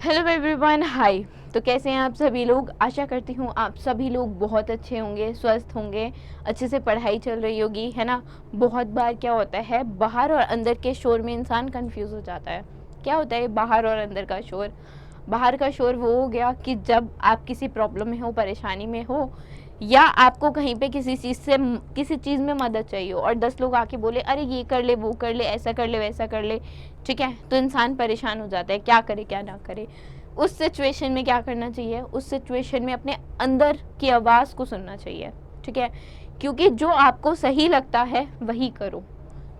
Hello everyone, हाय। तो कैसे हैं आप सभी लोग। आशा करती हूँ आप सभी लोग बहुत अच्छे होंगे, स्वस्थ होंगे, अच्छे से पढ़ाई चल रही होगी, है ना। बहुत बार क्या होता है, बाहर और अंदर के शोर में इंसान कंफ्यूज हो जाता है। क्या होता है बाहर और अंदर का शोर? बाहर का शोर वो हो गया कि जब आप किसी प्रॉब्लम में हो, परेशानी में हो, या आपको कहीं पे किसी चीज़ में मदद चाहिए और 10 लोग आके बोले अरे ये कर ले, वो कर ले, ऐसा कर ले, वैसा कर ले, ठीक है। तो इंसान परेशान हो जाता है, क्या करे क्या ना करे। उस सिचुएशन में क्या करना चाहिए? उस सिचुएशन में अपने अंदर की आवाज़ को सुनना चाहिए, ठीक है। क्योंकि जो आपको सही लगता है वही करो,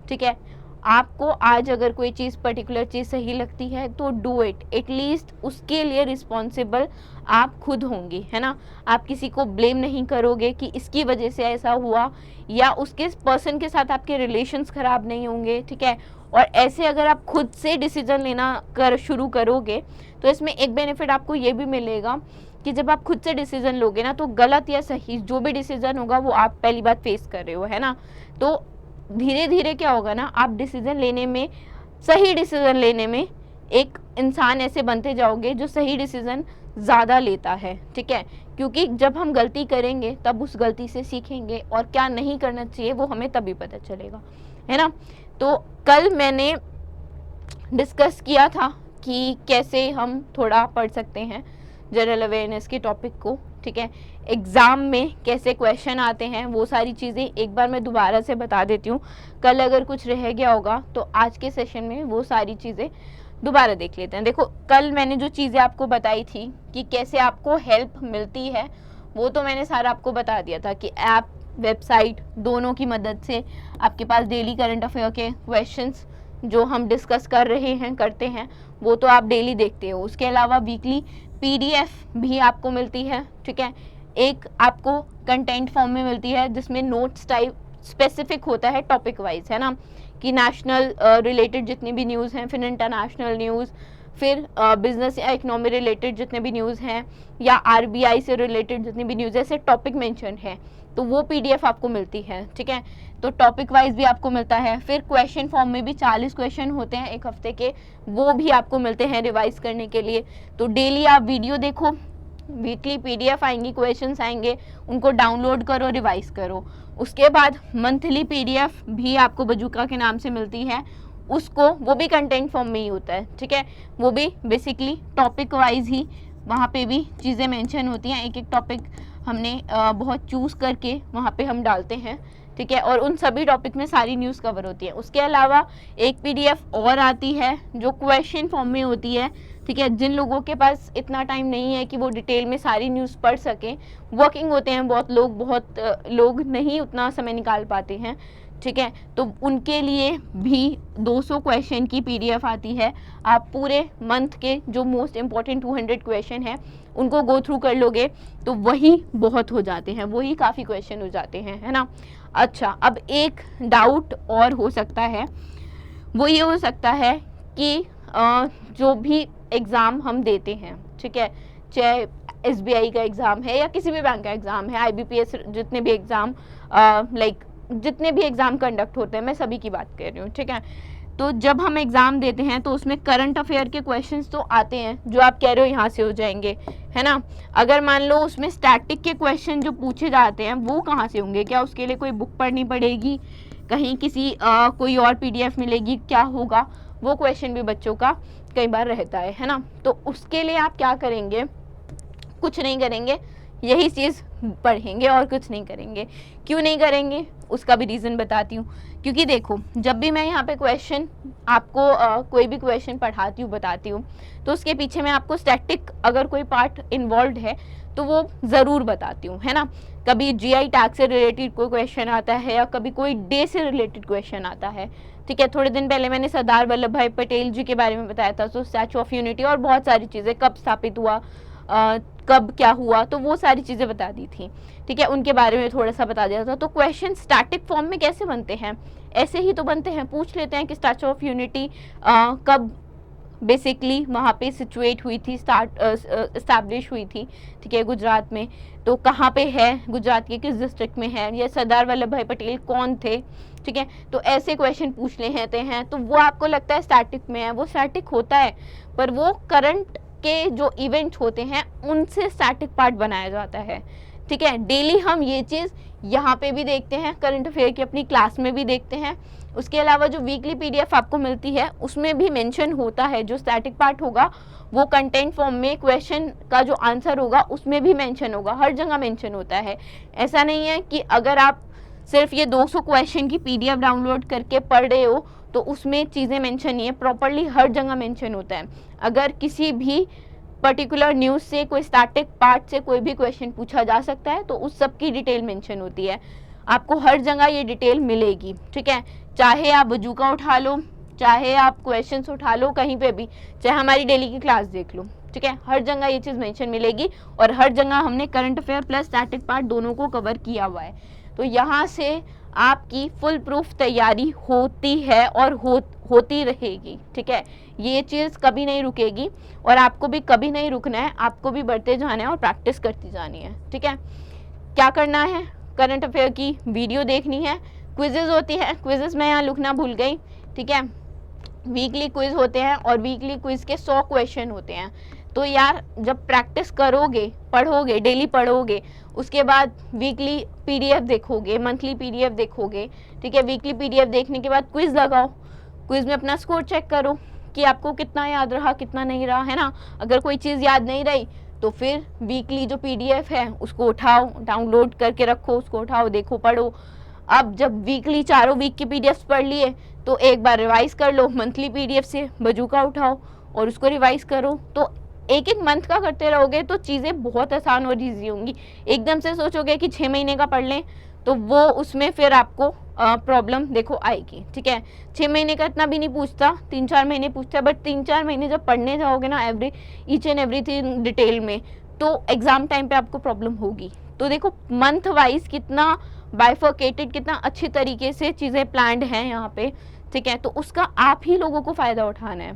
ठीक है। आपको आज अगर कोई चीज़, पर्टिकुलर चीज़ सही लगती है तो डू इट। एटलीस्ट उसके लिए रिस्पॉन्सिबल आप खुद होंगी, है ना। आप किसी को ब्लेम नहीं करोगे कि इसकी वजह से ऐसा हुआ, या उसके पर्सन के साथ आपके रिलेशंस ख़राब नहीं होंगे, ठीक है। और ऐसे अगर आप खुद से डिसीजन लेना शुरू करोगे तो इसमें एक बेनिफिट आपको ये भी मिलेगा कि जब आप खुद से डिसीजन लोगे ना, तो गलत या सही जो भी डिसीजन होगा वो आप पहली बार फेस कर रहे हो, है ना। तो धीरे धीरे क्या होगा ना, आप डिसीजन लेने में, सही डिसीजन लेने में एक इंसान ऐसे बनते जाओगे जो सही डिसीजन ज़्यादा लेता है, ठीक है। क्योंकि जब हम गलती करेंगे तब उस गलती से सीखेंगे, और क्या नहीं करना चाहिए वो हमें तभी पता चलेगा, है ना। तो कल मैंने डिस्कस किया था कि कैसे हम थोड़ा पढ़ सकते हैं जनरल अवेयरनेस के टॉपिक को, ठीक है। एग्ज़ाम में कैसे क्वेश्चन आते हैं वो सारी चीज़ें एक बार मैं दोबारा से बता देती हूँ। कल अगर कुछ रह गया होगा तो आज के सेशन में वो सारी चीज़ें दोबारा देख लेते हैं। देखो, कल मैंने जो चीज़ें आपको बताई थी कि कैसे आपको हेल्प मिलती है, वो तो मैंने सारा आपको बता दिया था कि ऐप, वेबसाइट दोनों की मदद से आपके पास डेली करंट अफेयर के क्वेश्चंस जो हम डिस्कस कर रहे हैं, करते हैं, वो तो आप डेली देखते हो। उसके अलावा वीकली पीडीएफ भी आपको मिलती है, ठीक है। एक आपको कंटेंट फॉर्म में मिलती है जिसमें नोट्स टाइप स्पेसिफिक होता है, टॉपिक वाइज, है ना। कि नेशनल रिलेटेड जितनी भी न्यूज़ हैं, फिर इंटरनेशनल न्यूज़, फिर बिजनेस या इकोनॉमी रिलेटेड जितने भी न्यूज़ हैं, या आरबीआई से रिलेटेड जितनी भी न्यूज़ ऐसे टॉपिक मेंशन है, तो वो पीडीएफ आपको मिलती है, ठीक है। तो टॉपिक वाइज भी आपको मिलता है। फिर क्वेश्चन फॉर्म में भी 40 क्वेश्चन होते हैं एक हफ्ते के, वो भी आपको मिलते हैं रिवाइज करने के लिए। तो डेली आप वीडियो देखो, वीकली पीडीएफ आएंगी, क्वेश्चंस आएंगे, उनको डाउनलोड करो, रिवाइज करो। उसके बाद मंथली पीडीएफ भी आपको बजूका के नाम से मिलती है, उसको, वो भी कंटेंट फॉर्म में ही होता है, ठीक है। वो भी बेसिकली टॉपिक वाइज ही, वहाँ पे भी चीज़ें मेंशन होती हैं। एक एक टॉपिक हमने बहुत चूज़ करके वहाँ पे हम डालते हैं, ठीक है। और उन सभी टॉपिक में सारी न्यूज़ कवर होती है। उसके अलावा एक पीडीएफ और आती है जो क्वेश्चन फॉर्म में होती है, ठीक है। जिन लोगों के पास इतना टाइम नहीं है कि वो डिटेल में सारी न्यूज़ पढ़ सकें, वर्किंग होते हैं बहुत लोग नहीं उतना समय निकाल पाते हैं, ठीक है। तो उनके लिए भी 200 क्वेश्चन की पीडीएफ आती है। आप पूरे मंथ के जो मोस्ट इम्पॉर्टेंट 200 क्वेश्चन हैं उनको गो थ्रू कर लोगे तो वही बहुत हो जाते हैं, वही काफ़ी क्वेश्चन हो जाते हैं, है ना। अच्छा, अब एक डाउट और हो सकता है, वो ये हो सकता है कि जो भी एग्ज़ाम हम देते हैं, ठीक है, चाहे एसबीआई का एग्ज़ाम है या किसी भी बैंक का एग्ज़ाम है, आईबीपीएस, जितने भी एग्ज़ाम जितने भी एग्ज़ाम कंडक्ट होते हैं, मैं सभी की बात कर रही हूँ, ठीक है। तो जब हम एग्ज़ाम देते हैं तो उसमें करंट अफेयर के क्वेश्चंस तो आते हैं जो आप कह रहे हो यहाँ से हो जाएंगे, है ना। अगर मान लो उसमें स्टैटिक के क्वेश्चन जो पूछे जाते हैं वो कहाँ से होंगे? क्या उसके लिए कोई बुक पढ़नी पड़ेगी, कहीं किसी कोई और पीडीएफ मिलेगी, क्या होगा? वो क्वेश्चन भी बच्चों का कई बार रहता है ना। तो उसके लिए आप क्या करेंगे? कुछ नहीं करेंगे, यही चीज़ पढ़ेंगे और कुछ नहीं करेंगे। क्यों नहीं करेंगे उसका भी रीज़न बताती हूँ। क्योंकि देखो, जब भी मैं यहाँ पे क्वेश्चन आपको कोई भी क्वेश्चन पढ़ाती हूँ, बताती हूँ, तो उसके पीछे मैं आपको स्टैटिक अगर कोई पार्ट इन्वॉल्व है तो वो ज़रूर बताती हूँ, है ना। कभी जीआई टैग से रिलेटेड कोई क्वेश्चन आता है, या कभी कोई डे से रिलेटेड क्वेश्चन आता है, ठीक है। थोड़े दिन पहले मैंने सरदार वल्लभ भाई पटेल जी के बारे में बताया था, तो स्टैचू ऑफ यूनिटी और बहुत सारी चीज़ें, कब स्थापित हुआ, कब क्या हुआ, तो वो सारी चीज़ें बता दी थी, ठीक है। उनके बारे में थोड़ा सा बता दिया था। तो क्वेश्चन स्टैटिक फॉर्म में कैसे बनते हैं? ऐसे ही तो बनते हैं, पूछ लेते हैं कि स्टैचू ऑफ यूनिटी कब बेसिकली वहाँ पे सिचुएट हुई थी, इस्टेब्लिश हुई थी, ठीक है, गुजरात में। तो कहाँ पे है, गुजरात के किस डिस्ट्रिक्ट में है, या सरदार वल्लभ भाई पटेल कौन थे, ठीक है। तो ऐसे क्वेश्चन पूछ लेते हैं। तो वो आपको लगता है स्टैटिक में है, वो स्टैटिक होता है, पर वो करंट के जो इवेंट्स होते हैं उनसे स्टैटिक पार्ट बनाया जाता है। ठीक है, डेली हम ये चीज़ यहाँ पे भी देखते हैं, करंट अफेयर की अपनी क्लास में भी देखते हैं। उसके अलावा जो वीकली पीडीएफ आपको मिलती है उसमें भी मेंशन होता है, जो स्टैटिक पार्ट होगा वो कंटेंट फॉर्म में क्वेश्चन का जो आंसर होगा उसमें भी मेंशन होगा, हर जगह मेंशन होता है। ऐसा नहीं है कि अगर आप सिर्फ ये 200 क्वेश्चन की पीडीएफ डाउनलोड करके पढ़ रहे हो तो उसमें चीज़ें मेंशन नहीं है, प्रॉपरली हर जगह मेंशन होता है। अगर किसी भी पर्टिकुलर न्यूज़ से कोई स्टैटिक पार्ट से कोई भी क्वेश्चन पूछा जा सकता है तो उस सब की डिटेल मेंशन होती है, आपको हर जगह ये डिटेल मिलेगी। ठीक है, चाहे आप बजूका उठा लो, चाहे आप क्वेश्चंस उठा लो, कहीं पे भी, चाहे हमारी डेली की क्लास देख लो। ठीक है, हर जगह ये चीज़ मेंशन मिलेगी और हर जगह हमने current affair plus static part दोनों को कवर किया हुआ है। तो यहाँ से आपकी फुल प्रूफ तैयारी होती है और होती रहेगी। ठीक है, ये चीज़ कभी नहीं रुकेगी और आपको भी कभी नहीं रुकना है, आपको भी बढ़ते जाना है और प्रैक्टिस करती जानी है। ठीक है, क्या करना है, करंट अफेयर की वीडियो देखनी है, क्विजेज होती है, क्विजेज मैं यहाँ लिखना भूल गई। ठीक है, वीकली क्विज होते हैं और वीकली क्विज के 100 क्वेश्चन होते हैं। तो यार जब प्रैक्टिस करोगे, पढ़ोगे, डेली पढ़ोगे, उसके बाद वीकली पीडीएफ देखोगे, मंथली पीडीएफ देखोगे। ठीक है, वीकली पीडीएफ देखने के बाद क्विज लगाओ, क्विज में अपना स्कोर चेक करो कि आपको कितना याद रहा, कितना नहीं रहा, है ना। अगर कोई चीज़ याद नहीं रही तो फिर वीकली जो पीडीएफ है उसको उठाओ, डाउनलोड करके रखो, उसको उठाओ, देखो, पढ़ो। अब जब वीकली चारों वीक की पीडीएफ पढ़ लिए तो एक बार रिवाइज कर लो, मंथली पीडीएफ से बजूका उठाओ और उसको रिवाइज करो। तो एक एक मंथ का करते रहोगे तो चीज़ें बहुत आसान और ईजी होंगी। एकदम से सोचोगे कि 6 महीने का पढ़ लें तो वो उसमें फिर आपको प्रॉब्लम देखो आएगी। ठीक है, 6 महीने का इतना भी नहीं पूछता, 3-4 महीने पूछता है, बट 3-4 महीने जब पढ़ने जाओगे ना ईच एंड एवरीथिंग डिटेल में, तो एग्जाम टाइम पे आपको प्रॉब्लम होगी। तो देखो मंथ वाइज कितना बाइफर्केटेड, कितना अच्छी तरीके से चीज़ें प्लान्ड हैं यहाँ पे। ठीक है, तो उसका आप ही लोगों को फ़ायदा उठाना है।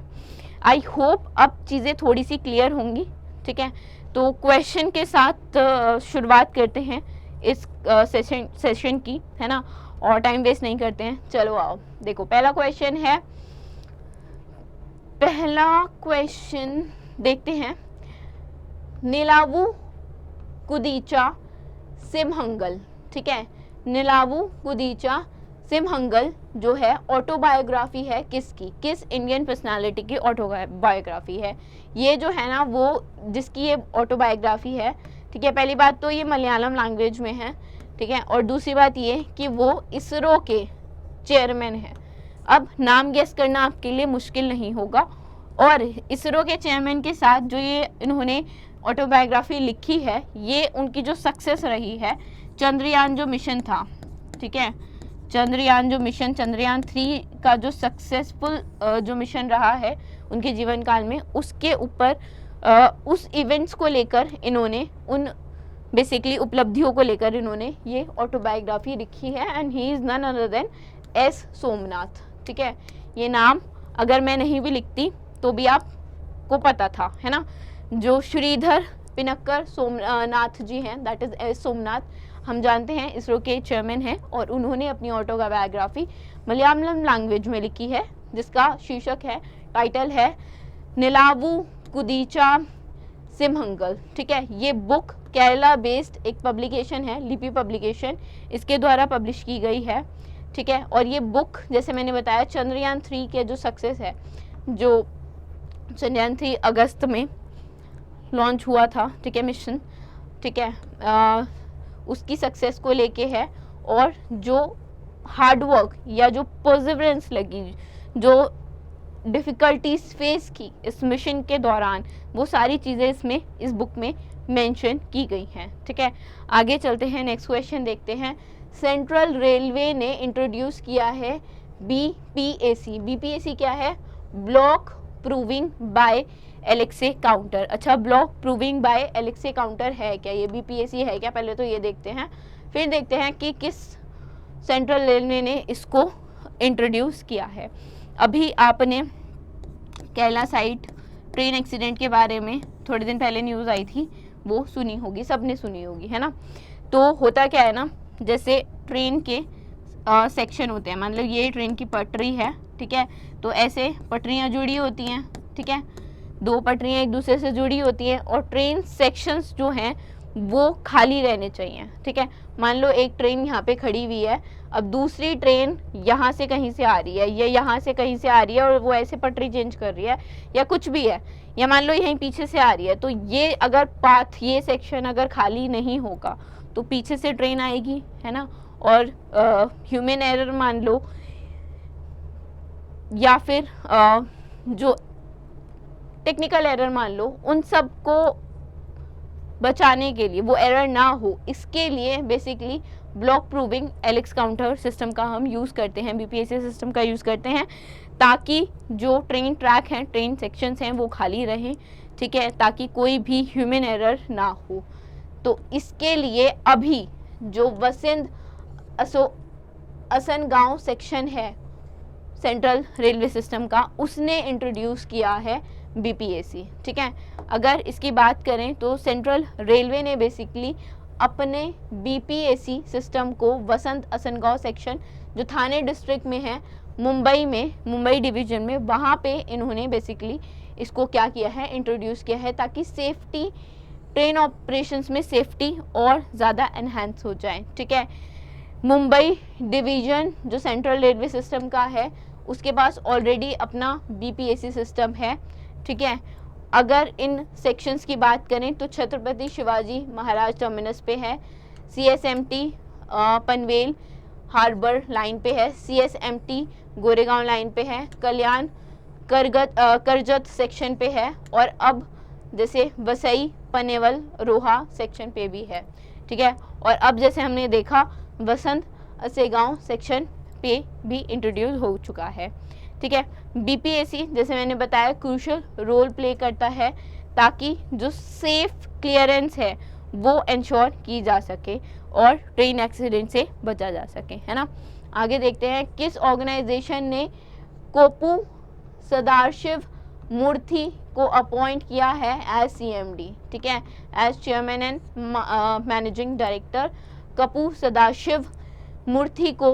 आई होप अब चीज़ें थोड़ी सी क्लियर होंगी। ठीक है, तो क्वेश्चन के साथ शुरुआत करते हैं इस सेशन की, है ना, और टाइम वेस्ट नहीं करते हैं। चलो आओ, देखो पहला क्वेश्चन है, पहला क्वेश्चन देखते हैं। निलावू कुदीचा सिमहंगल। ठीक है, निलावू कुदीचा सिमहंगल जो है ऑटोबायोग्राफी है किसकी, किस इंडियन पर्सनालिटी की ऑटोबायोग्राफी है। ये जो है ना वो जिसकी ये ऑटोबायोग्राफी है। ठीक है, पहली बात तो ये मलयालम लैंग्वेज में है। ठीक है, और दूसरी बात ये कि वो इसरो के चेयरमैन है। अब नाम गेस करना आपके लिए मुश्किल नहीं होगा, और इसरो के चेयरमैन के साथ जो ये इन्होंने ऑटोबायोग्राफी लिखी है, ये उनकी जो सक्सेस रही है, चंद्रयान जो मिशन था। ठीक है, चंद्रयान जो मिशन, चंद्रयान 3 का जो सक्सेसफुल जो मिशन रहा है उनके जीवन काल में, उसके ऊपर उस इवेंट्स को लेकर इन्होंने, उन बेसिकली उपलब्धियों को लेकर इन्होंने ये ऑटोबायोग्राफी लिखी है। And he is none other than S Somnath. ठीक है, ये नाम अगर मैं नहीं भी लिखती तो भी आपको पता था, है ना। जो श्रीधर पिनक्कर सोमनाथ जी हैं, दैट इज़ एस सोमनाथ, हम जानते हैं इसरो के चेयरमैन हैं, और उन्होंने अपनी ऑटोबायोग्राफी मलयालम लैंग्वेज में लिखी है, जिसका शीर्षक है, टाइटल है निलावू कुदीचा सिमहंगल। ठीक है, ये बुक केरला बेस्ड एक पब्लिकेशन है, लिपि पब्लिकेशन, इसके द्वारा पब्लिश की गई है। ठीक है, और ये बुक जैसे मैंने बताया चंद्रयान 3 के जो सक्सेस है, जो चंद्रयान 3 अगस्त में लॉन्च हुआ था, ठीक है, मिशन, ठीक है, उसकी सक्सेस को लेके है, और जो हार्डवर्क या जो परसिवरेंस लगी, जो डिफ़िकल्टीज फेस की इस मिशन के दौरान, वो सारी चीज़ें इसमें, इस बुक में मेंशन की गई हैं। ठीक है, आगे चलते हैं, नेक्स्ट क्वेश्चन देखते हैं। सेंट्रल रेलवे ने इंट्रोड्यूस किया है बीपीएसी। बीपीएसी क्या है? ब्लॉक प्रूविंग बाय एलेक्से काउंटर। अच्छा, ब्लॉक प्रूविंग बाय एलेक्से काउंटर है क्या? ये बीपीएसी है क्या? पहले तो ये देखते हैं, फिर देखते हैं कि किस सेंट्रल रेलवे ने इसको इंट्रोड्यूस किया है। अभी आपने केरला साइड ट्रेन एक्सीडेंट के बारे में थोड़े दिन पहले न्यूज़ आई थी, वो सुनी होगी, सबने सुनी होगी, है ना। तो होता क्या है ना, जैसे ट्रेन के सेक्शन होते हैं, मतलब ये ट्रेन की पटरी है, ठीक है, तो ऐसे पटरियाँ जुड़ी होती हैं, ठीक है, दो पटरियाँ एक दूसरे से जुड़ी होती हैं और ट्रेन सेक्शंस जो हैं वो खाली रहने चाहिए, ठीक है। मान लो एक ट्रेन यहाँ पे खड़ी हुई है, अब दूसरी ट्रेन यहाँ से कहीं से आ रही है या यहाँ से कहीं से आ रही है और वो ऐसे पटरी चेंज कर रही है या कुछ भी है, या मान लो यहीं पीछे से आ रही है, तो ये अगर पाथ, ये सेक्शन अगर खाली नहीं होगा तो पीछे से ट्रेन आएगी, है ना। और ह्यूमन एरर मान लो या फिर जो टेक्निकल एरर मान लो, उन सब को बचाने के लिए, वो एरर ना हो, इसके लिए basically block proving Alex counter system का हम यूज़ करते हैं, बीपीएससी सिस्टम का यूज़ करते हैं, ताकि जो ट्रेन ट्रैक हैं, ट्रेन सेक्शंस हैं, वो खाली रहें, ठीक है, ताकि कोई भी ह्यूमन एरर ना हो। तो इसके लिए अभी जो वसिंद असनगांव सेक्शन है सेंट्रल रेलवे सिस्टम का, उसने इंट्रोड्यूस किया है बीपीएससी, ठीक है। अगर इसकी बात करें तो सेंट्रल रेलवे ने बेसिकली अपने बीपीएससी सिस्टम को वसंत असनगांव सेक्शन जो थाने डिस्ट्रिक्ट में है, मुंबई में, मुंबई डिवीजन में, वहाँ पे इन्होंने बेसिकली इसको क्या किया है, इंट्रोड्यूस किया है, ताकि सेफ्टी, ट्रेन ऑपरेशंस में सेफ्टी और ज़्यादा एनहांस हो जाए, ठीक है। मुंबई डिवीजन जो सेंट्रल रेलवे सिस्टम का है, उसके पास ऑलरेडी अपना बीपीएससी सिस्टम है, ठीक है। अगर इन सेक्शंस की बात करें तो छत्रपति शिवाजी महाराज टर्मिनस पे है, सीएसएमटी पनवेल हार्बर लाइन पे है, सीएसएमटी गोरेगांव लाइन पे है, कल्याण करजत सेक्शन पे है, और अब जैसे वसई पनेवल रोहा सेक्शन पे भी है, ठीक है। और अब जैसे हमने देखा वसंत असेगांव सेक्शन पे भी इंट्रोड्यूस हो चुका है, ठीक है। बीपीएससी जैसे मैंने बताया क्रूशियल रोल प्ले करता है, ताकि जो सेफ क्लियरेंस है वो इंश्योर की जा सके और ट्रेन एक्सीडेंट से बचा जा सके, है ना। आगे देखते हैं, किस ऑर्गेनाइजेशन ने कोपू सदाशिव मूर्ति को अपॉइंट किया है एज सीएमडी, ठीक है, as chairman and managing director. Koppu Sadashiv Murthy को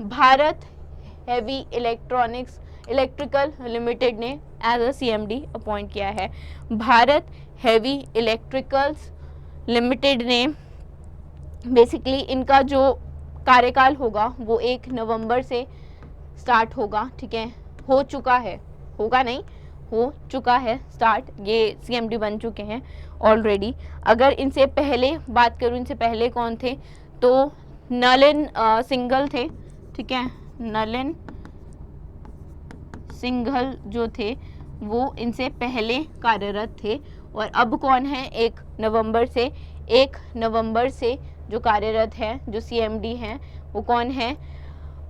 भारत हेवी इलेक्ट्रिकल लिमिटेड ने एज अ सीएमडी अपॉइंट किया है। भारत हेवी इलेक्ट्रिकल्स लिमिटेड ने बेसिकली इनका जो कार्यकाल होगा वो 1 नवंबर से स्टार्ट होगा, ठीक है, हो चुका है, होगा नहीं, हो चुका है स्टार्ट, ये सीएमडी बन चुके हैं ऑलरेडी। अगर इनसे पहले बात करूँ, इनसे पहले कौन थे, तो नलिन सिंघल थे, ठीक है, नलिन सिंघल जो थे वो इनसे पहले कार्यरत थे। और अब कौन है, 1 नवंबर से जो कार्यरत है, जो सीएमडी हैं, वो कौन है,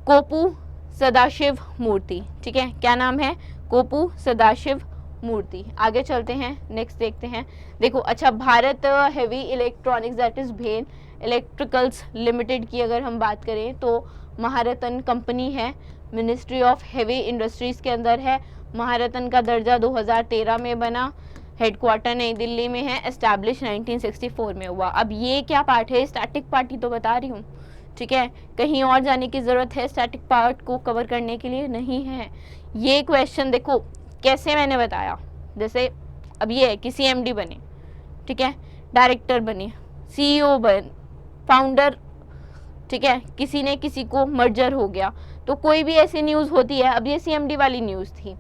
कोपू सदाशिव मूर्ति, ठीक है, क्या नाम है, कोपू सदाशिव मूर्ति। आगे चलते हैं, नेक्स्ट देखते हैं। देखो अच्छा, Bharat heavy electronics that is भेल इलेक्ट्रिकल्स लिमिटेड की अगर हम बात करें तो महारत्न कंपनी है, मिनिस्ट्री ऑफ हेवी इंडस्ट्रीज के अंदर है, महारत्न का दर्जा 2013 में बना, हेडक्वार्टर नई दिल्ली में है, एस्टैब्लिश 1964 में हुआ। अब ये क्या पार्ट है, स्टैटिक पार्ट ही तो बता रही हूँ, ठीक है, कहीं और जाने की ज़रूरत है स्टैटिक पार्ट को कवर करने के लिए नहीं है। ये क्वेश्चन देखो कैसे मैंने बताया, जैसे अब ये है कि सीएमडी बने, ठीक है, डायरेक्टर बने, सीईओ बन, फाउंडर, ठीक है, किसी ने किसी को मर्जर हो गया, तो कोई भी ऐसी न्यूज़ होती है। अब ये सीएमडी वाली न्यूज़ थी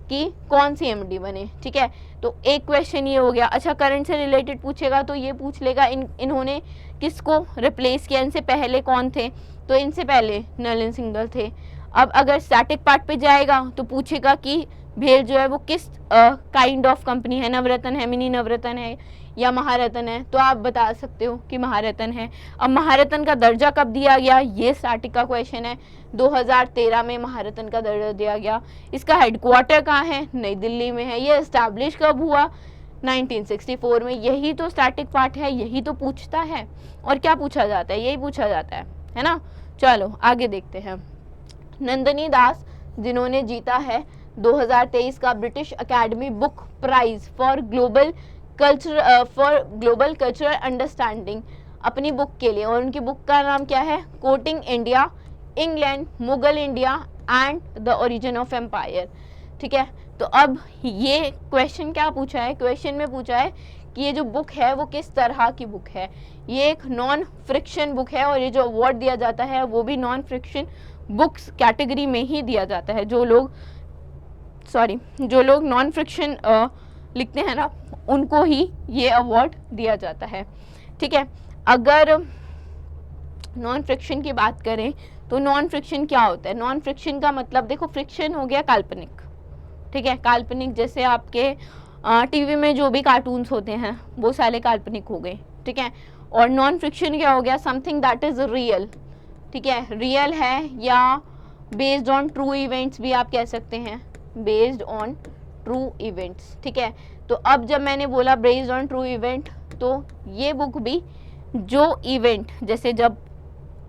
कि कौन सीएमडी बने, ठीक है, तो एक क्वेश्चन ये हो गया। अच्छा, करंट से रिलेटेड पूछेगा तो ये पूछ लेगा इन्होंने किसको रिप्लेस किया, इनसे पहले कौन थे, तो इनसे पहले नलिन सिंघल थे। अब अगर स्टैटिक पार्ट पे जाएगा तो पूछेगा कि भेल जो है वो किस काइंड ऑफ कंपनी है, नवरत्न है, मिनी नवरत्न है या महारत्न है, तो आप बता सकते हो कि महारत्न है। अब महारत्न का दर्जा कब दिया गया, ये स्टैटिक का क्वेश्चन है, 2013 में महारत्न का दर्जा दिया गया। इसका हेडक्वार्टर कहाँ है, नई दिल्ली में है। ये एस्टैब्लिश कब हुआ, 1964 में। यही तो स्टैटिक पार्ट है, यही तो पूछता है। और क्या पूछा जाता है, यही पूछा जाता है ना। चलो आगे देखते हैं। नंदिनी दास जिन्होंने जीता है 2023 का British Academy book prize for global cultural understanding अपनी बुक के लिए, और उनकी बुक का नाम क्या है, courting India, England, Mughal India and the origin of empire, ठीक है। तो अब ये क्वेश्चन क्या पूछा है, क्वेश्चन में पूछा है कि ये जो बुक है वो किस तरह की बुक है। ये एक नॉन फ्रिक्शन बुक है और ये जो अवार्ड दिया जाता है वो भी नॉन फ्रिक्शन बुक्स कैटेगरी में ही दिया जाता है। जो लोग नॉन फ्रिक्शन लिखते हैं ना, उनको ही ये अवार्ड दिया जाता है। ठीक है, अगर नॉन फ्रिक्शन की बात करें तो नॉन फ्रिक्शन क्या होता है। नॉन फ्रिक्शन का मतलब देखो, फ्रिक्शन हो गया काल्पनिक, ठीक है, काल्पनिक जैसे आपके टीवी में जो भी कार्टून्स होते हैं वो सारे काल्पनिक हो गए, ठीक है। और नॉन फ्रिक्शन क्या हो गया, समथिंग दैट इज रियल, ठीक है, रियल है या बेस्ड ऑन ट्रू इवेंट्स भी आप कह सकते हैं, बेस्ड ऑन ट्रू इवेंट्स, ठीक है। तो अब जब मैंने बोला बेस्ड ऑन ट्रू इवेंट, तो ये बुक भी जो इवेंट, जैसे जब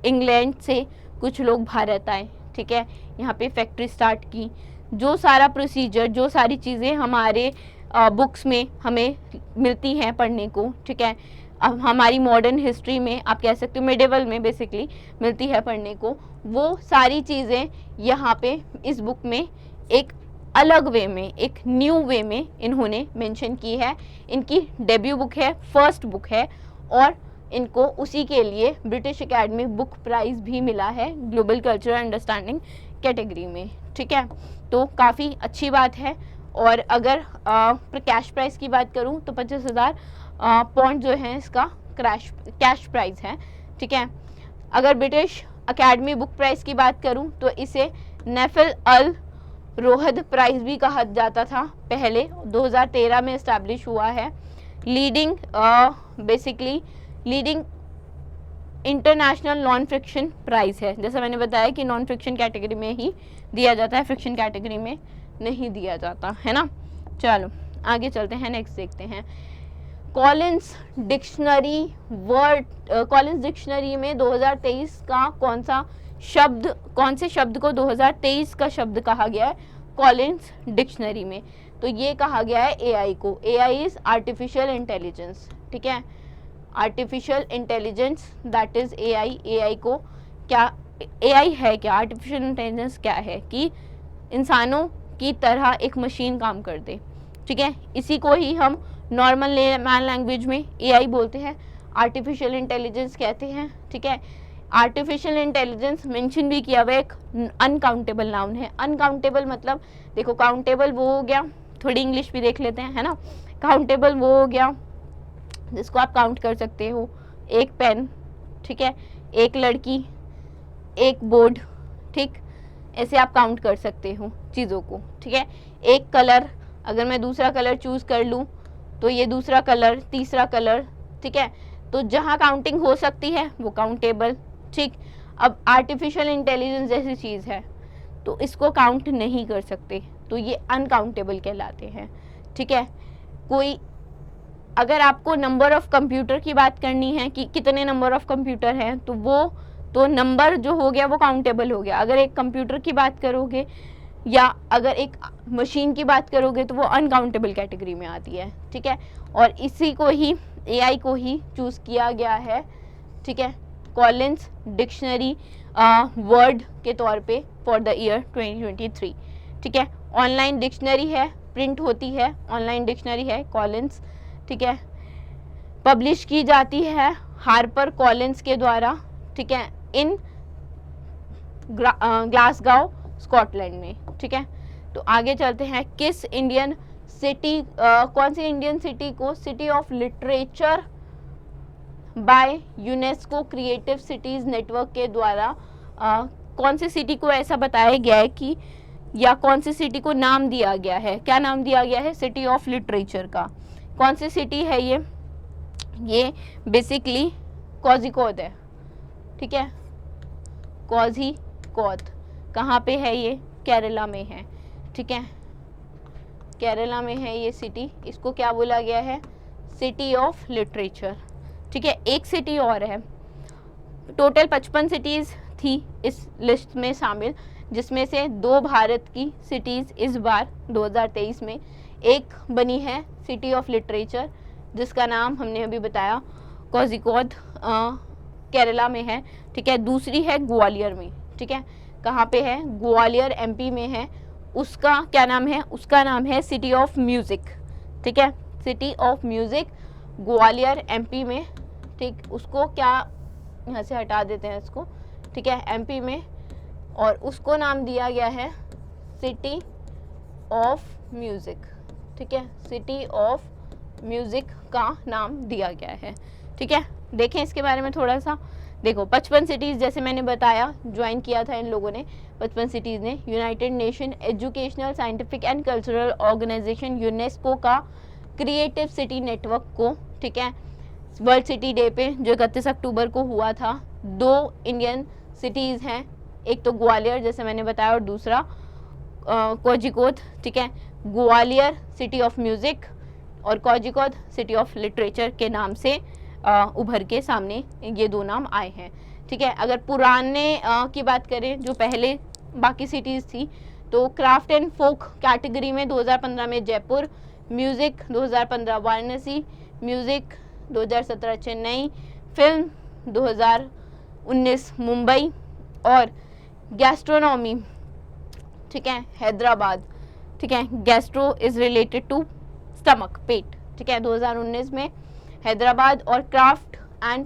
इंग्लैंड से कुछ लोग भारत आए, ठीक है, यहाँ पे फैक्ट्री स्टार्ट की, जो सारा प्रोसीजर, जो सारी चीज़ें हमारे बुक्स में हमें मिलती हैं पढ़ने को, ठीक है, अब हमारी मॉडर्न हिस्ट्री में आप कह सकते हो, मिडिवल में बेसिकली मिलती है पढ़ने को, वो सारी चीज़ें यहाँ पे इस बुक में एक अलग वे में, एक न्यू वे में इन्होंने मेंशन की है। इनकी डेब्यू बुक है, फर्स्ट बुक है, और इनको उसी के लिए ब्रिटिश एकेडमी बुक प्राइज़ भी मिला है ग्लोबल कल्चरल अंडरस्टैंडिंग कैटेगरी में, ठीक है। तो काफ़ी अच्छी बात है। और अगर कैश प्राइस की बात करूं तो 25,000 पॉइंट जो है इसका कैश प्राइस है, ठीक है। अगर ब्रिटिश एकेडमी बुक प्राइस की बात करूं तो इसे नेफिल अल रोहद प्राइज़ भी कहा जाता था पहले, 2013 में इस्टेब्लिश हुआ है। Leading basically leading international non fiction prize है। जैसा मैंने बताया कि नॉन फ्रिक्शन कैटेगरी में ही दिया जाता है, फ्रिक्शन कैटेगरी में नहीं दिया जाता है ना। चलो आगे चलते हैं, नेक्स्ट देखते हैं। कॉलिंस डिक्शनरी कॉलिंस डिक्शनरी में 2023 का कौन से शब्द को 2023 का शब्द कहा गया है कॉलिंस डिक्शनरी में, तो ये कहा गया है एआई को। एआई इज आर्टिफिशियल इंटेलिजेंस, ठीक है, artificial intelligence that is AI. AI को क्या, एआई है क्या, आर्टिफिशियल इंटेलिजेंस क्या है कि इंसानों की तरह एक मशीन काम कर दे, ठीक है। इसी को ही हम नॉर्मल मैन लैंग्वेज में एआई बोलते हैं, आर्टिफिशियल इंटेलिजेंस कहते हैं, ठीक है। आर्टिफिशियल इंटेलिजेंस मेंशन भी किया हुआ एक अनकाउंटेबल नाउन है। अनकाउंटेबल मतलब देखो, काउंटेबल वो हो गया, थोड़ी इंग्लिश भी देख लेते हैं, है ना। काउंटेबल वो हो गया जिसको आप काउंट कर सकते हो, एक पेन, ठीक है, एक लड़की, एक बोर्ड, ठीक, ऐसे आप काउंट कर सकते हो चीज़ों को, ठीक है। एक कलर, अगर मैं दूसरा कलर चूज़ कर लूँ तो ये दूसरा कलर, तीसरा कलर, ठीक है। तो जहाँ काउंटिंग हो सकती है वो काउंटेबल, ठीक। अब आर्टिफिशियल इंटेलिजेंस जैसी चीज़ है तो इसको काउंट नहीं कर सकते, तो ये अनकाउंटेबल कहलाते हैं, ठीक है। कोई, अगर आपको नंबर ऑफ़ कंप्यूटर की बात करनी है कि कितने नंबर ऑफ़ कंप्यूटर हैं, तो वो तो नंबर जो हो गया वो काउंटेबल हो गया। अगर एक कंप्यूटर की बात करोगे या अगर एक मशीन की बात करोगे तो वो अनकाउंटेबल कैटेगरी में आती है, ठीक है। और इसी को ही, एआई को ही चूज़ किया गया है, ठीक है, कॉलिंस डिक्शनरी वर्ड के तौर पे फॉर द ईयर 2023, ठीक है। ऑनलाइन डिक्शनरी है, प्रिंट होती है, ऑनलाइन डिक्शनरी है कॉलिंस, ठीक है। पब्लिश की जाती है हार्पर कॉलिंस के द्वारा, ठीक है, इन ग्लासगो स्कॉटलैंड में, ठीक है। तो आगे चलते हैं, किस इंडियन सिटी, कौन सी इंडियन सिटी को city of literature by UNESCO creative cities network के द्वारा कौन सी सिटी को ऐसा बताया गया है कि, या कौन सी सिटी को नाम दिया गया है, क्या नाम दिया गया है सिटी ऑफ लिटरेचर का, कौन सी सिटी है ये बेसिकली कोझिकोड है, ठीक है, कोझिकोड। कहाँ पे है ये, केरला में है, ठीक है, केरला में है ये सिटी। इसको क्या बोला गया है, सिटी ऑफ लिटरेचर, ठीक है। एक सिटी और है, टोटल 55 सिटीज़ थी इस लिस्ट में शामिल, जिसमें से 2 भारत की सिटीज़ इस बार 2023 में, एक बनी है सिटी ऑफ लिटरेचर जिसका नाम हमने अभी बताया कोझिकोड, केरला में है, ठीक है। दूसरी है ग्वालियर में, ठीक है, कहाँ पे है, ग्वालियर एमपी में है। उसका क्या नाम है, उसका नाम है सिटी ऑफ म्यूज़िक, ठीक है, city of music Gwalior MP में, ठीक, उसको क्या यहाँ से हटा देते हैं इसको, ठीक है, एमपी में, और उसको नाम दिया गया है सिटी ऑफ म्यूज़िक, ठीक है, सिटी ऑफ म्यूज़िक का नाम दिया गया है, ठीक है। देखें इसके बारे में थोड़ा सा, देखो 55 सिटीज़ जैसे मैंने बताया ज्वाइन किया था इन लोगों ने, 55 सिटीज़ ने United Nation educational scientific and cultural organization UNESCO का क्रिएटिव सिटी नेटवर्क को, ठीक है, वर्ल्ड सिटी डे पे जो 31 अक्टूबर को हुआ था, 2 इंडियन सिटीज़ हैं, एक तो ग्वालियर जैसे मैंने बताया और दूसरा कोझिकोड, ठीक है, ग्वालियर सिटी ऑफ म्यूज़िक और कोझिकोड सिटी ऑफ लिटरेचर के नाम से उभर के सामने ये 2 नाम आए हैं, ठीक है। अगर पुराने की बात करें जो पहले बाकी सिटीज़ थी, तो क्राफ्ट एंड फोक कैटेगरी में 2015 में Jaipur, music 2015 Varanasi, music 2017 Chennai, film 2019 Mumbai और गैस्ट्रोनॉमी, ठीक है, हैदराबाद, ठीक है, gastro is related to stomach, पेट, ठीक है, 2019 में हैदराबाद, और क्राफ्ट एंड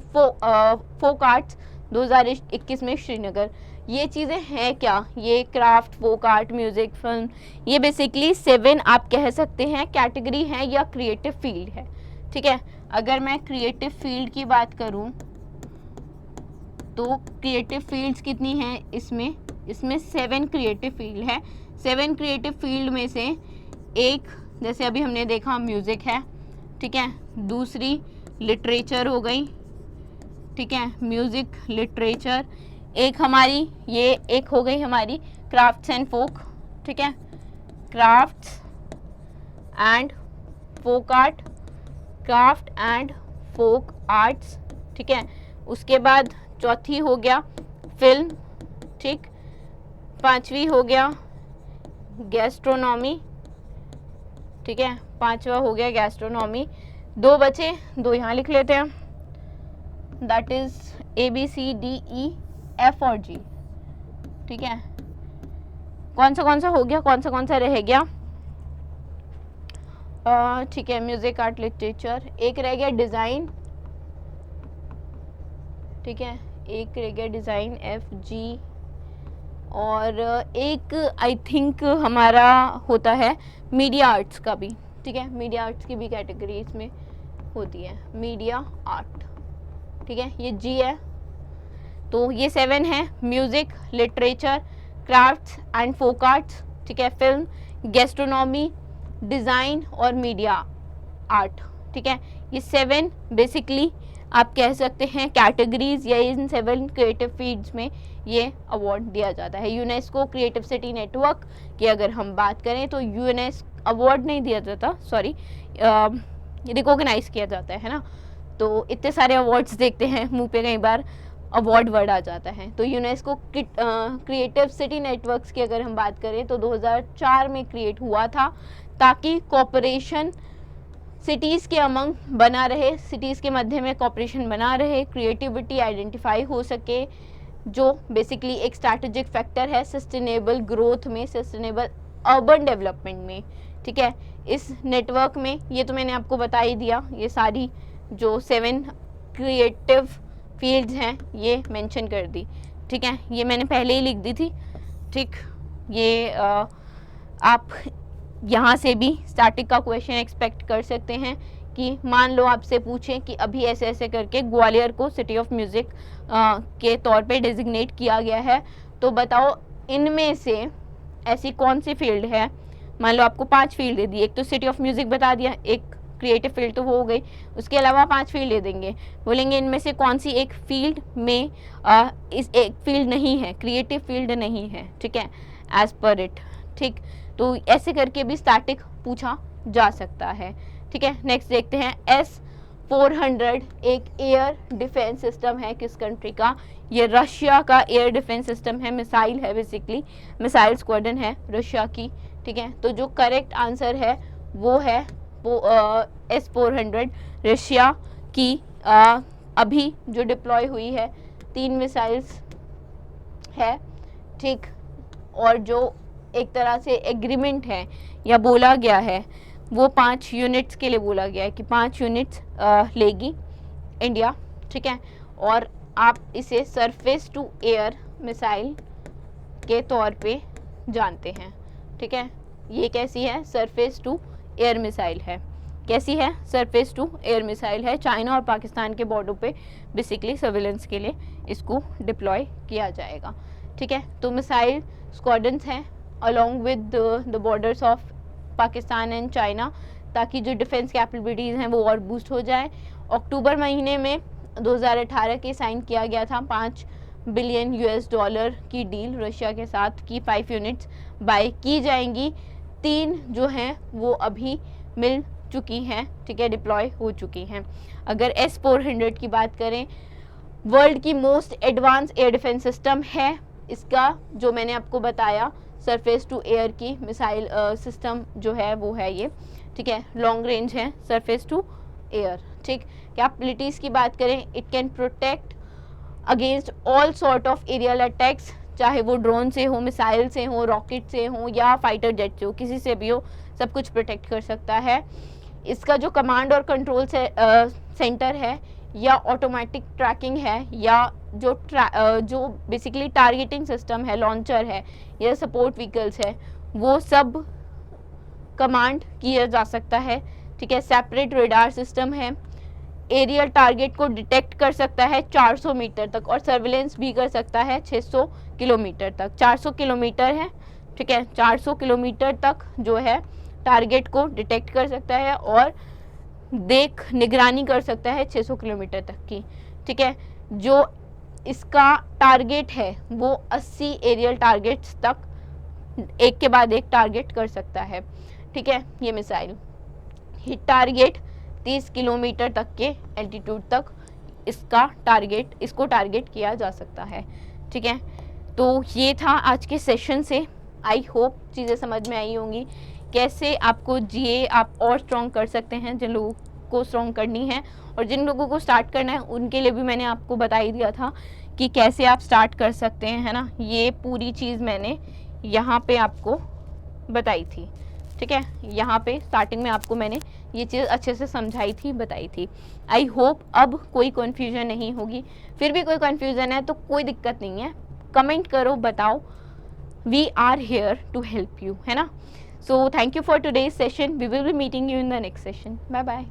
फोक आर्ट्स 2021 में श्रीनगर। ये चीज़ें हैं क्या, ये craft, folk art, music, film, ये बेसिकली 7 आप कह सकते हैं कैटेगरी है या क्रिएटिव फील्ड है, ठीक है। अगर मैं क्रिएटिव फील्ड की बात करूं तो क्रिएटिव फील्ड्स कितनी हैं इसमें 7 क्रिएटिव फील्ड है। 7 क्रिएटिव फील्ड में से एक जैसे अभी हमने देखा म्यूज़िक है, ठीक है, दूसरी लिटरेचर हो गई, ठीक है, म्यूज़िक लिटरेचर, एक हमारी ये एक हो गई हमारी क्राफ्ट्स एंड फोक, ठीक है, crafts and folk art, craft and folk arts, ठीक है। उसके बाद चौथी हो गया फिल्म, ठीक, 5वीं हो गया गैस्ट्रोनॉमी, ठीक है, 5वां हो गया गैस्ट्रोनॉमी। 2 बचे, 2 यहाँ लिख लेते हैं, दैट इज ABCDEF और G, ठीक है। कौन सा हो गया, कौन सा रह गया, ठीक है, म्यूज़िक, आर्ट, लिटरेचर, एक रह गया डिज़ाइन, ठीक है, एक रह गया डिज़ाइन FG, और एक आई थिंक हमारा होता है मीडिया आर्ट्स का भी, ठीक है, मीडिया आर्ट्स की भी कैटेगरी इसमें होती है, मीडिया आर्ट, ठीक है, ये G है। तो ये 7 है, music, literature, crafts and folk arts, ठीक है, फिल्म, गैस्ट्रोनॉमी, डिज़ाइन और मीडिया आर्ट, ठीक है। ये 7 बेसिकली आप कह सकते हैं कैटेगरीज या इन 7 क्रिएटिव फील्ड्स में ये अवार्ड दिया जाता है। यूनेस्को क्रिएटिव सिटी नेटवर्क की अगर हम बात करें तो यूनेस्को अवार्ड नहीं दिया जाता, सॉरी, रिकॉग्नाइज किया जाता है ना। तो इतने सारे अवार्ड्स देखते हैं मुंह पे कई बार अवार्ड वर्ड आ जाता है। तो यूनेस्को क्रिएटिव सिटी नेटवर्क्स की अगर हम बात करें तो 2004 में क्रिएट हुआ था ताकि कॉपरेशन सिटीज़ के अमंग बना रहे, सिटीज़ के मध्य में कॉपरेशन बना रहे, क्रिएटिविटी आइडेंटिफाई हो सके, जो बेसिकली एक स्ट्रैटेजिक फैक्टर है सस्टेनेबल ग्रोथ में, सस्टेनेबल अर्बन डेवलपमेंट में, ठीक है। इस नेटवर्क में ये तो मैंने आपको बता ही दिया, ये सारी जो 7 क्रिएटिव फील्ड्स हैं ये मेंशन कर दी, ठीक है, ये मैंने पहले ही लिख दी थी, ठीक। ये आप यहाँ से भी स्टैटिक का क्वेश्चन एक्सपेक्ट कर सकते हैं कि मान लो आपसे पूछें कि अभी ऐसे ऐसे करके ग्वालियर को सिटी ऑफ म्यूज़िक के तौर पे डेजिग्नेट किया गया है, तो बताओ इनमें से ऐसी कौन सी फील्ड है। मान लो आपको 5 फील्ड दे दी, एक तो सिटी ऑफ म्यूज़िक बता दिया, एक क्रिएटिव फील्ड तो वो हो गई, उसके अलावा 5 फील्ड दे देंगे, बोलेंगे इनमें से कौन सी एक फील्ड में इस एक फील्ड नहीं है, क्रिएटिव फील्ड नहीं है, ठीक है, एज पर इट, ठीक। तो ऐसे करके भी स्टैटिक पूछा जा सकता है, ठीक है। नेक्स्ट देखते हैं S-400 एक एयर डिफेंस सिस्टम है, किस कंट्री का, ये रशिया का एयर डिफेंस सिस्टम है, मिसाइल है, बेसिकली मिसाइल स्क्वाड्रन है रशिया की, ठीक है। तो जो करेक्ट आंसर है वो है S-400 रशिया की अभी जो डिप्लॉय हुई है 3 मिसाइल्स है, ठीक। और जो एक तरह से एग्रीमेंट है या बोला गया है, वो 5 यूनिट्स के लिए बोला गया है कि 5 यूनिट्स लेगी इंडिया, ठीक है। और आप इसे सरफेस टू एयर मिसाइल के तौर पे जानते हैं, ठीक है। ये कैसी है? सरफेस टू एयर मिसाइल है। कैसी है? सरफेस टू एयर मिसाइल है। चाइना और पाकिस्तान के बॉर्डर पे बेसिकली सर्विलेंस के लिए इसको डिप्लॉय किया जाएगा, ठीक है। तो मिसाइल स्क्वाड्रंस हैं along with the borders of Pakistan and China, ताकि जो डिफेंस कैपेबिलिटीज़ हैं वो और बूस्ट हो जाए। अक्टूबर महीने में 2018 के साइन किया गया था 5 बिलियन US$ की डील रशिया के साथ की 5 यूनिट्स बाय की जाएंगी। 3 जो हैं वो अभी मिल चुकी हैं, ठीक है, डिप्लॉय हो चुकी हैं। अगर S-400 की बात करें, वर्ल्ड की most advance air defence system है। इसका जो मैंने आपको बताया सरफेस टू एयर की मिसाइल सिस्टम जो है वो है ये, ठीक है, लॉन्ग रेंज है, सरफेस टू एयर, ठीक। कैपेबिलिटीज़ की बात करें, it can protect against all sort of aerial attacks, चाहे वो ड्रोन से हो, मिसाइल से हो, रॉकेट से हो या फाइटर जेट से हो, किसी से भी हो, सब कुछ प्रोटेक्ट कर सकता है। इसका जो कमांड और कंट्रोल सेंटर है या ऑटोमेटिक ट्रैकिंग है या जो बेसिकली टारगेटिंग सिस्टम है, लॉन्चर है या सपोर्ट व्हीकल्स है, वो सब कमांड किया जा सकता है, ठीक है। सेपरेट रेडार सिस्टम है, एरियल टारगेट को डिटेक्ट कर सकता है 400 मीटर तक और सर्विलेंस भी कर सकता है 600 किलोमीटर तक। 400 किलोमीटर है, ठीक है, 400 किलोमीटर तक जो है टारगेट को डिटेक्ट कर सकता है और निगरानी कर सकता है 600 किलोमीटर तक की, ठीक है। जो इसका टारगेट है वो 80 एरियल टारगेट्स तक एक के बाद एक टारगेट कर सकता है, ठीक है। ये मिसाइल हिट टारगेट 30 किलोमीटर तक के एल्टीट्यूड तक इसको टारगेट किया जा सकता है, ठीक है। तो ये था आज के सेशन से। आई होप चीज़ें समझ में आई होंगी, कैसे आपको GA आप और स्ट्रॉन्ग कर सकते हैं जिन लोगों को स्ट्रॉन्ग करनी है, और जिन लोगों को स्टार्ट करना है उनके लिए भी मैंने आपको बता ही दिया था कि कैसे आप स्टार्ट कर सकते हैं, है ना। ये पूरी चीज़ मैंने यहाँ पे आपको बताई थी, ठीक है। यहाँ पे स्टार्टिंग में आपको मैंने ये चीज़ अच्छे से समझाई थी, बताई थी। आई होप अब कोई कन्फ्यूजन नहीं होगी। फिर भी कोई कन्फ्यूज़न है तो कोई दिक्कत नहीं है, कमेंट करो, बताओ। We are here to help you, है ना। So thank you for today's session. We will be meeting you in the next session. Bye bye.